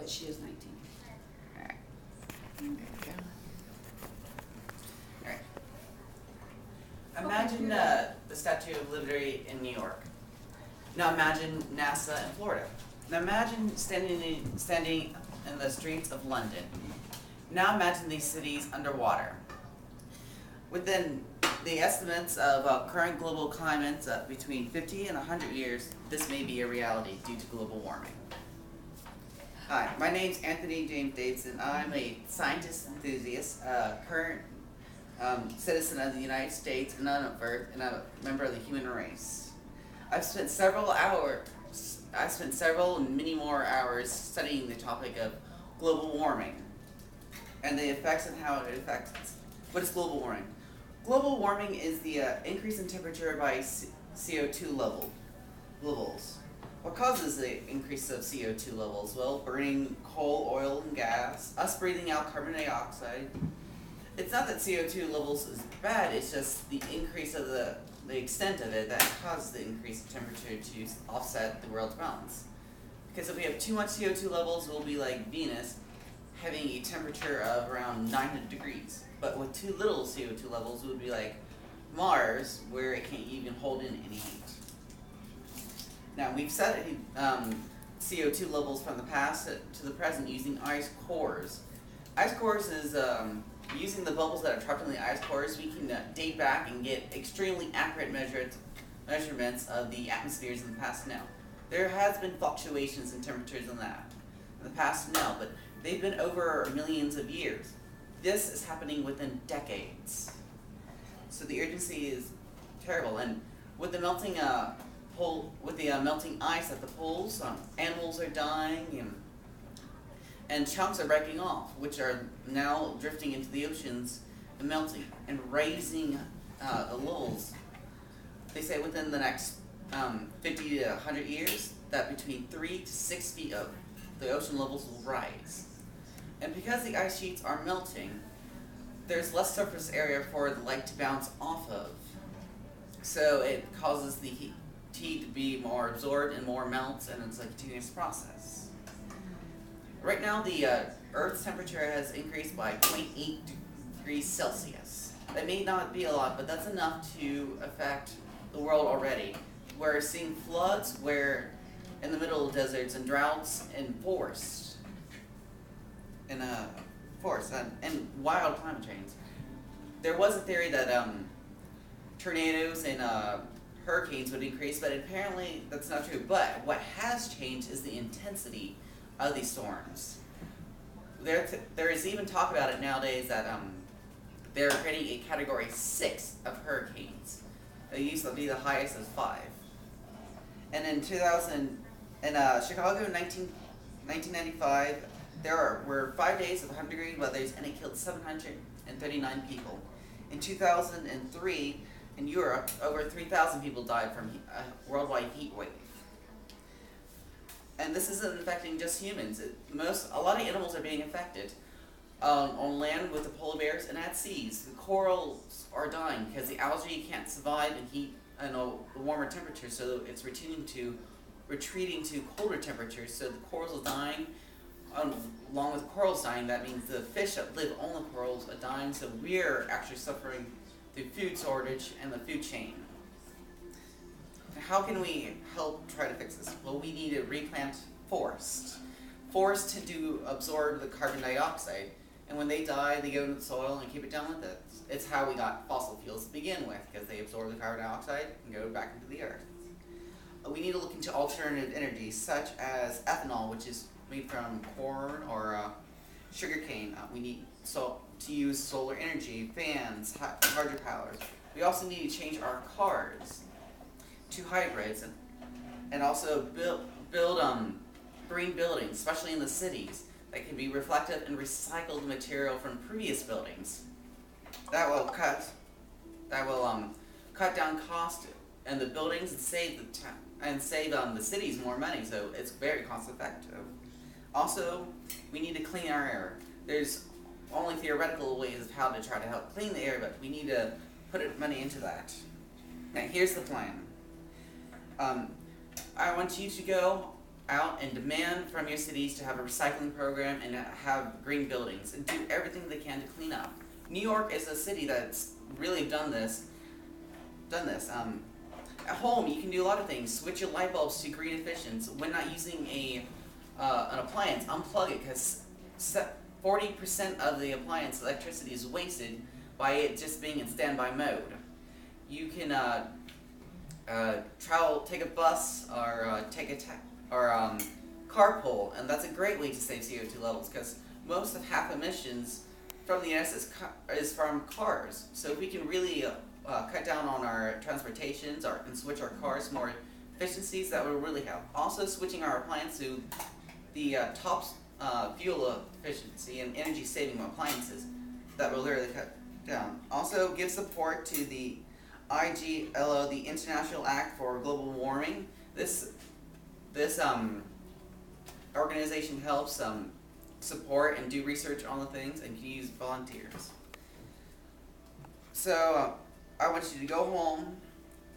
but she is 19. Alright. There you go. Alright. Imagine the Statue of Liberty in New York. Now imagine NASA in Florida. Now imagine standing in the streets of London. Now imagine these cities underwater. Within the estimates of current global climates between 50 and 100 years, this may be a reality due to global warming. Hi, my name's Anthony James Davidson. I'm a scientist enthusiast, current citizen of the United States and on Earth, and a member of the human race. I've spent several and many more hours studying the topic of global warming and the effects and how it affects us. What is global warming? Global warming is the increase in temperature by CO2 levels. What causes the increase of CO2 levels? Well, burning coal, oil, and gas, us breathing out carbon dioxide. It's not that CO2 levels is bad, it's just the increase of the extent of it that causes the increase in temperature to offset the world's balance. Because if we have too much CO2 levels, we'll be like Venus, having a temperature of around 900 degrees. But with too little CO2 levels, it would be like Mars, where it can't even hold in any heat. Now, we've studied CO2 levels from the past to the present using ice cores. Ice cores is using the bubbles that are trapped in the ice cores, we can date back and get extremely accurate measurements of the atmospheres in the past now. There has been fluctuations in temperatures in the past now, but they've been over millions of years. This is happening within decades. So the urgency is terrible, and with the melting melting ice at the poles, animals are dying, and chunks are breaking off, which are now drifting into the oceans and melting and raising the levels. They say within the next 50 to 100 years that between 3 to 6 feet of the ocean levels will rise. And because the ice sheets are melting, there's less surface area for the light to bounce off of. So it causes the heat to be more absorbed and more melts, and it's a continuous process. Right now, the Earth's temperature has increased by 0.8 degrees Celsius. That may not be a lot, but that's enough to affect the world already. We're seeing floods in the middle of deserts and droughts in forests. And wild climate change. There was a theory that tornadoes and hurricanes would increase, but apparently that's not true. But what has changed is the intensity of these storms. There is even talk about it nowadays that they're creating a category 6 of hurricanes. They used to be the highest as 5. And in Chicago in 1995, there were 5 days of 100-degree weathers, and it killed 739 people. In 2003, in Europe, over 3,000 people died from a worldwide heat wave. And this isn't affecting just humans. A lot of animals are being affected. On land with the polar bears and at seas, the corals are dying because the algae can't survive in heat and warmer temperatures, so it's retreating to colder temperatures. So the corals are dying. Along with the corals dying, that means the fish that live on the corals are dying. So we're actually suffering through food shortage and the food chain. How can we help try to fix this? Well, we need to replant forests to absorb the carbon dioxide, and when they die, they go into the soil and keep it down with it. It's how we got fossil fuels to begin with, because they absorb the carbon dioxide and go back into the earth. We need to look into alternative energies, such as ethanol, which is made from corn or sugarcane. We need to use solar energy, fans, hydropowers. We also need to change our cars to hybrids, and also build green buildings, especially in the cities, that can be reflective and recycled material from previous buildings. That will cut down cost in the buildings and save the cities more money. So it's very cost effective. Also, we need to clean our air. There's only theoretical ways of how to try to help clean the air, but we need to put money into that. Now, here's the plan. I want you to go out and demand from your cities to have a recycling program and have green buildings and do everything they can to clean up. New York is a city that's really done this. At home, you can do a lot of things. Switch your light bulbs to green efficiency. When not using an appliance, unplug it because 40% of the appliance electricity is wasted by it just being in standby mode. You can take a bus or carpool, and that's a great way to save CO2 levels because most of half emissions from the US is from cars. So if we can really cut down on our transportations and switch our cars to more efficiencies, that would really help. Also, switching our appliance to the top fuel efficiency and energy saving appliances, that will literally cut down. Also, give support to the IGLO, the International Act for Global Warming. This organization helps support and do research on the things and can use volunteers. So I want you to go home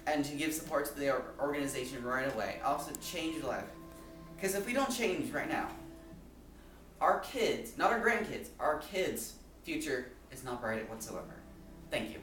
and to give support to the organization right away. Also change your life. Because if we don't change right now, our kids, not our grandkids, our kids' future is not bright whatsoever. Thank you.